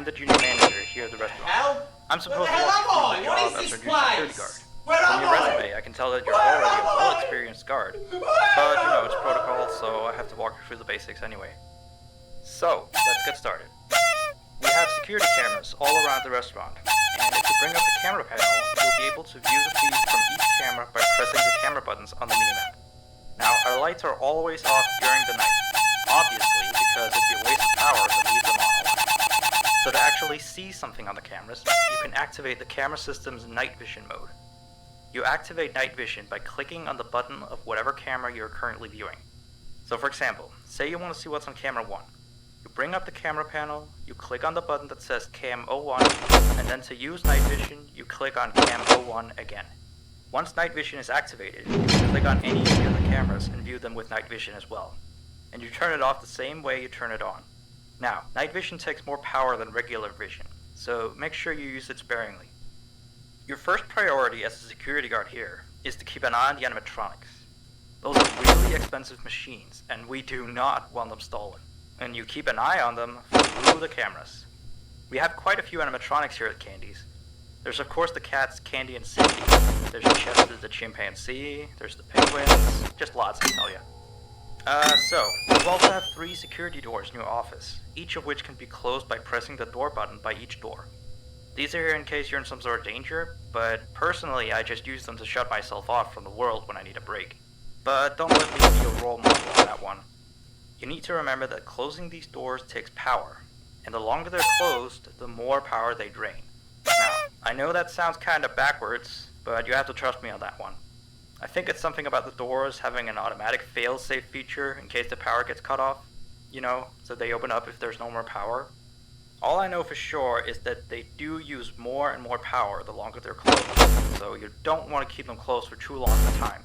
I'm the junior manager here at the restaurant. I'm supposed to walk you through the job as our new security guard. From your resume, I can tell that you're already a well-experienced guard. But, you know, it's protocol, so I have to walk you through the basics anyway. So, let's get started. We have security cameras all around the restaurant, and if you bring up the camera panel, you'll be able to view the feed from each camera by pressing the camera buttons on the minimap. Now, our lights are always off during the night, obviously, because it'd be a waste of power to leave them on all night. So to actually see something on the cameras, you can activate the camera system's night vision mode. You activate night vision by clicking on the button of whatever camera you're currently viewing. So for example, say you want to see what's on camera 1. You bring up the camera panel, you click on the button that says Cam 01, and then to use night vision, you click on Cam 01 again. Once night vision is activated, you can click on any of the other cameras and view them with night vision as well. And you turn it off the same way you turn it on. Now, night vision takes more power than regular vision, so make sure you use it sparingly. Your first priority as a security guard here is to keep an eye on the animatronics. Those are really expensive machines, and we do not want them stolen. And you keep an eye on them through the cameras. We have quite a few animatronics here at Candy's. There's of course the cats Candy and Cindy, there's Chester the chimpanzee, there's the penguins, just lots I tell ya. So, you also have 3 security doors in your office, each of which can be closed by pressing the door button by each door. These are here in case you're in some sort of danger, but personally I just use them to shut myself off from the world when I need a break. But don't let me be a role model on that one. You need to remember that closing these doors takes power, and the longer they're closed, the more power they drain. Now, I know that sounds kinda backwards, but you have to trust me on that one. I think it's something about the doors having an automatic fail-safe feature in case the power gets cut off, you know, so they open up if there's no more power. All I know for sure is that they do use more and more power the longer they're closed, so you don't want to keep them closed for too long at a time.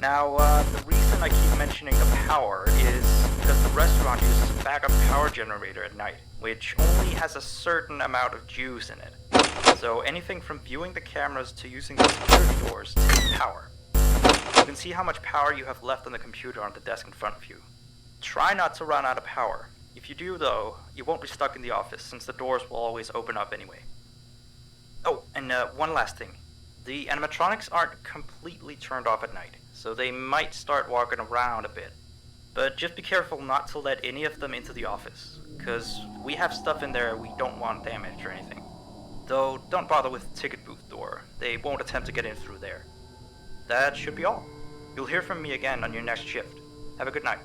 Now, the reason I keep mentioning the power is because the restaurant uses a backup power generator at night, which only has a certain amount of juice in it. So anything from viewing the cameras to using the security doors takes power. You can see how much power you have left on the computer on the desk in front of you. Try not to run out of power. If you do though, you won't be stuck in the office since the doors will always open up anyway. Oh, and one last thing. The animatronics aren't completely turned off at night, so they might start walking around a bit. But just be careful not to let any of them into the office, cause we have stuff in there we don't want damaged or anything. Though don't bother with the ticket booth door, they won't attempt to get in through there. That should be all. You'll hear from me again on your next shift. Have a good night.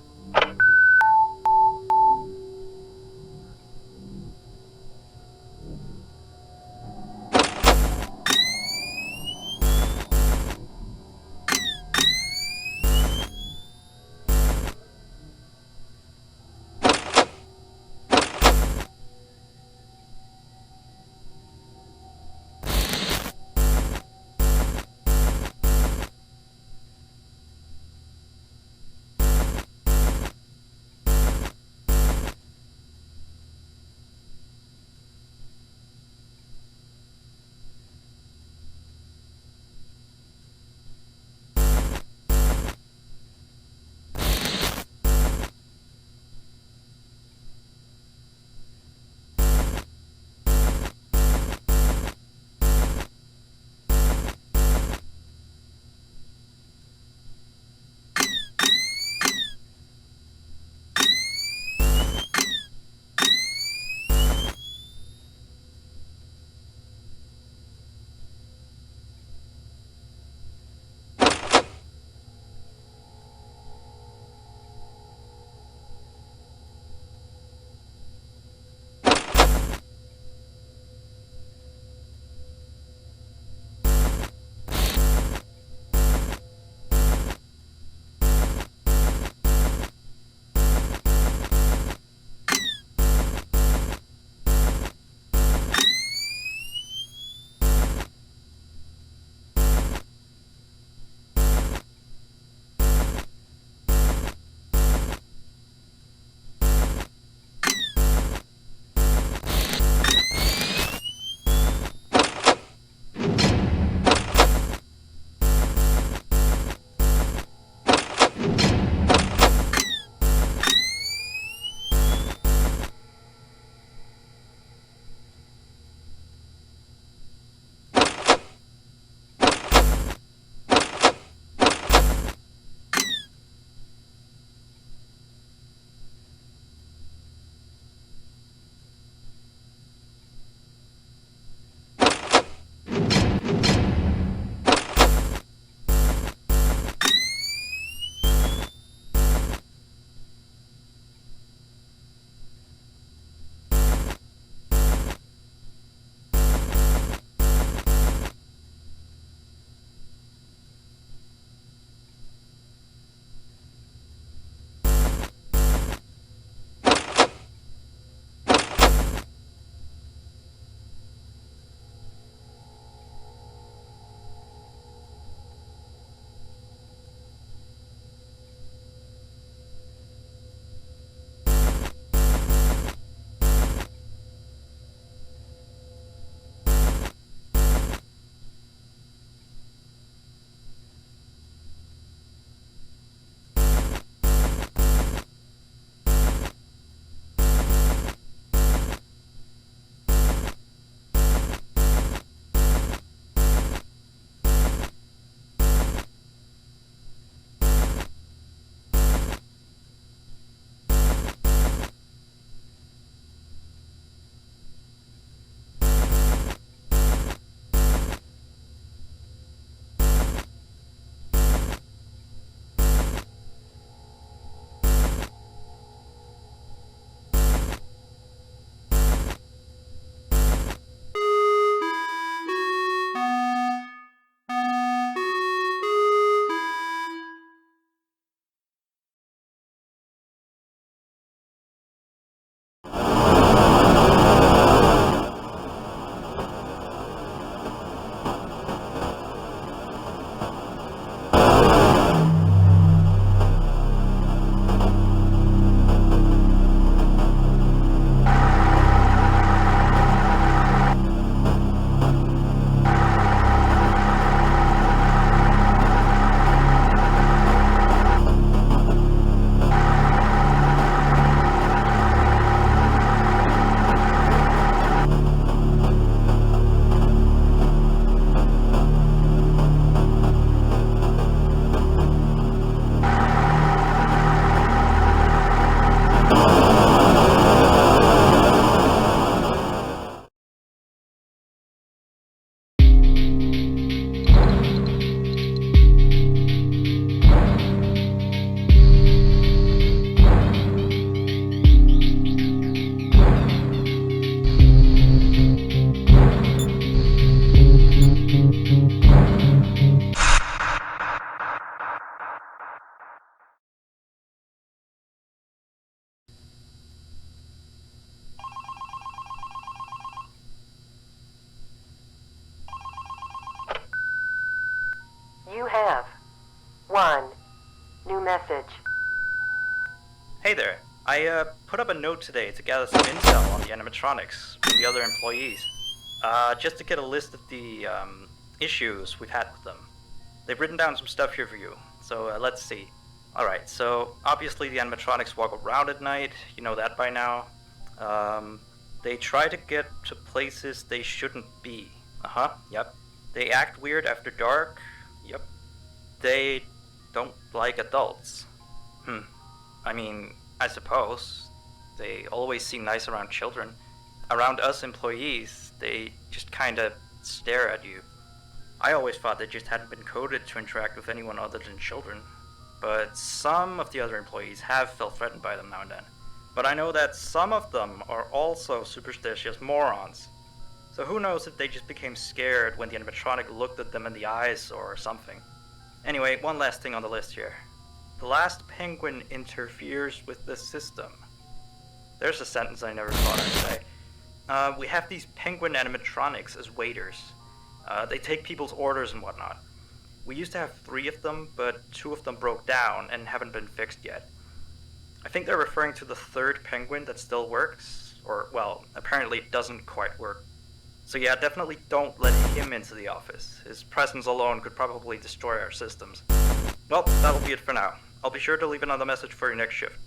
message. Hey there. I put up a note today to gather some intel on the animatronics from the other employees. Just to get a list of the issues we've had with them. They've written down some stuff here for you, so let's see. Alright, so obviously the animatronics walk around at night, you know that by now. They try to get to places they shouldn't be. Yep. They act weird after dark. Yep. They don't like adults. I mean, I suppose. They always seem nice around children. Around us employees, they just kinda stare at you. I always thought they just hadn't been coded to interact with anyone other than children. But some of the other employees have felt threatened by them now and then. But I know that some of them are also superstitious morons. So who knows if they just became scared when the animatronic looked at them in the eyes or something. Anyway, one last thing on the list here. The last penguin interferes with the system. There's a sentence I never thought I'd say. We have these penguin animatronics as waiters. They take people's orders and whatnot. We used to have 3 of them, but 2 of them broke down and haven't been fixed yet. I think they're referring to the 3rd penguin that still works, or, well, apparently it doesn't quite work. So yeah, definitely don't let him into the office. His presence alone could probably destroy our systems. Well, that'll be it for now. I'll be sure to leave another message for your next shift.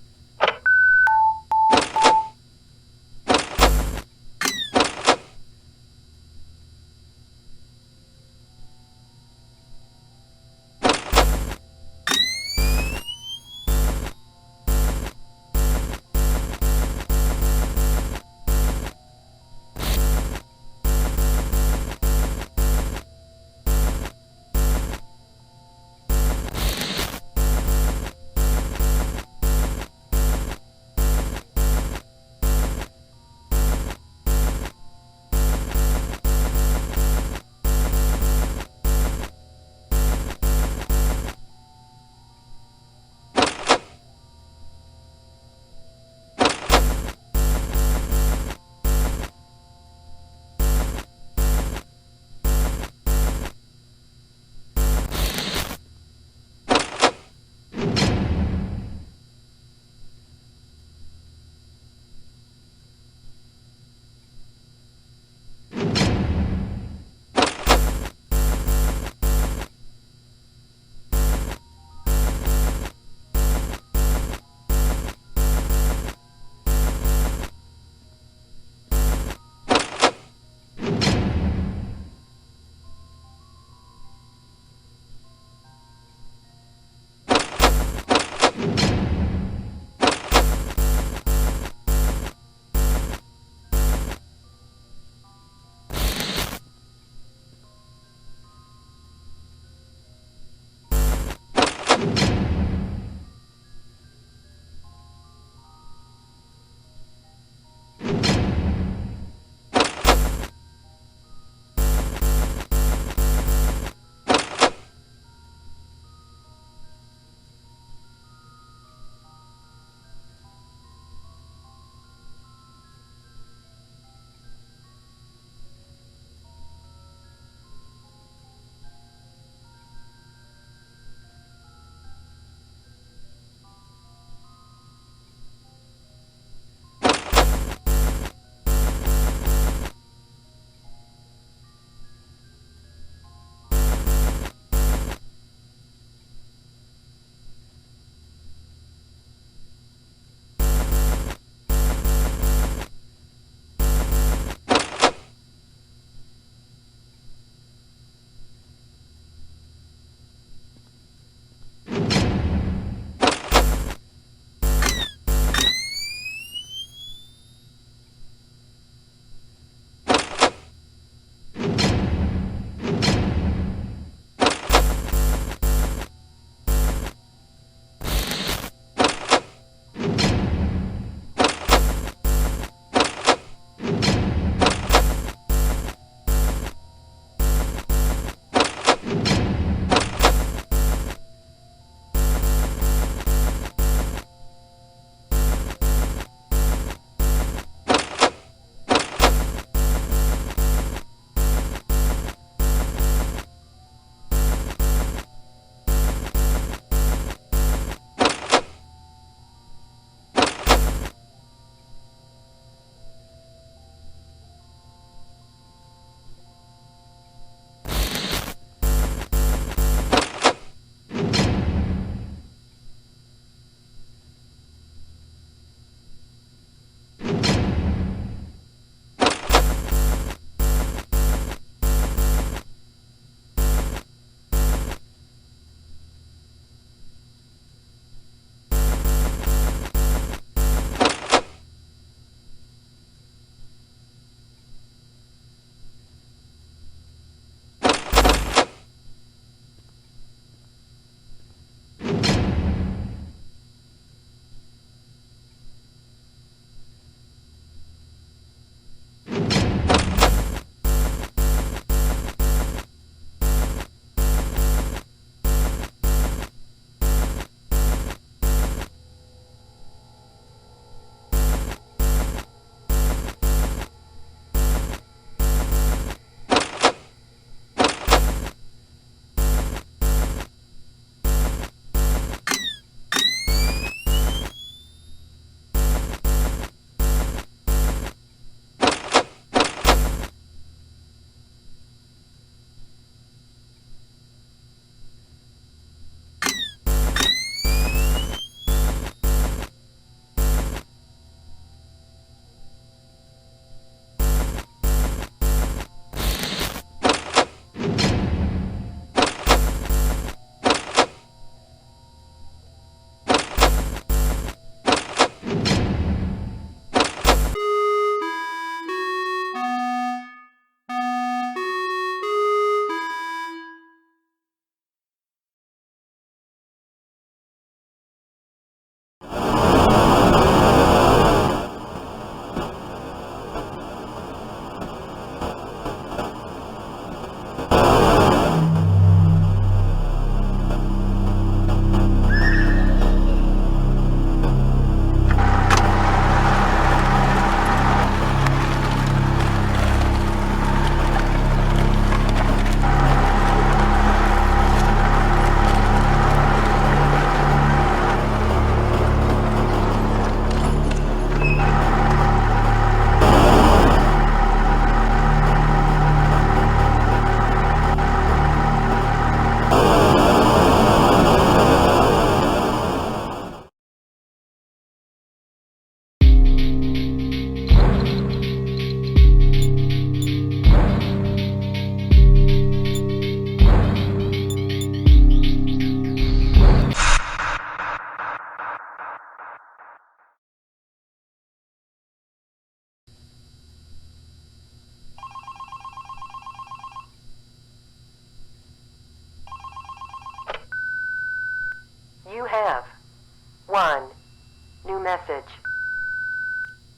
message.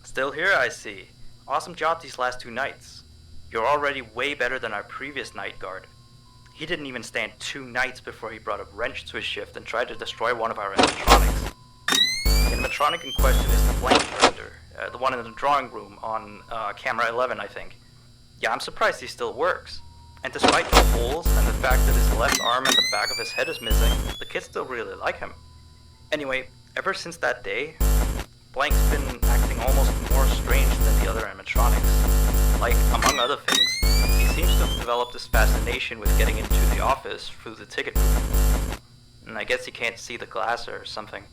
Still here, I see. Awesome job these last 2 nights. You're already way better than our previous night guard. He didn't even stand 2 nights before he brought a wrench to his shift and tried to destroy one of our animatronics. The animatronic in question is the blank character, the one in the drawing room on camera 11, I think. Yeah, I'm surprised he still works. And despite the holes and the fact that his left arm and the back of his head is missing, the kids still really like him. Anyway, ever since that day, Blank's been acting almost more strange than the other animatronics. Like, among other things, he seems to have developed this fascination with getting into the office through the ticket booth. And I guess he can't see the glass or something.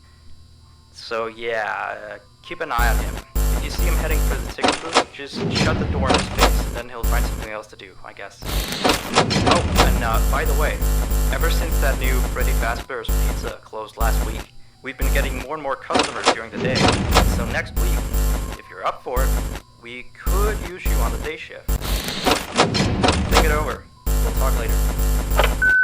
So yeah, keep an eye on him. If you see him heading for the ticket booth, just shut the door in his face, and then he'll find something else to do, I guess. Oh, and by the way, ever since that new Freddy Fazbear's Pizza closed last week, we've been getting more and more customers during the day. So next week, if you're up for it, we could use you on the day shift. Think it over. We'll talk later.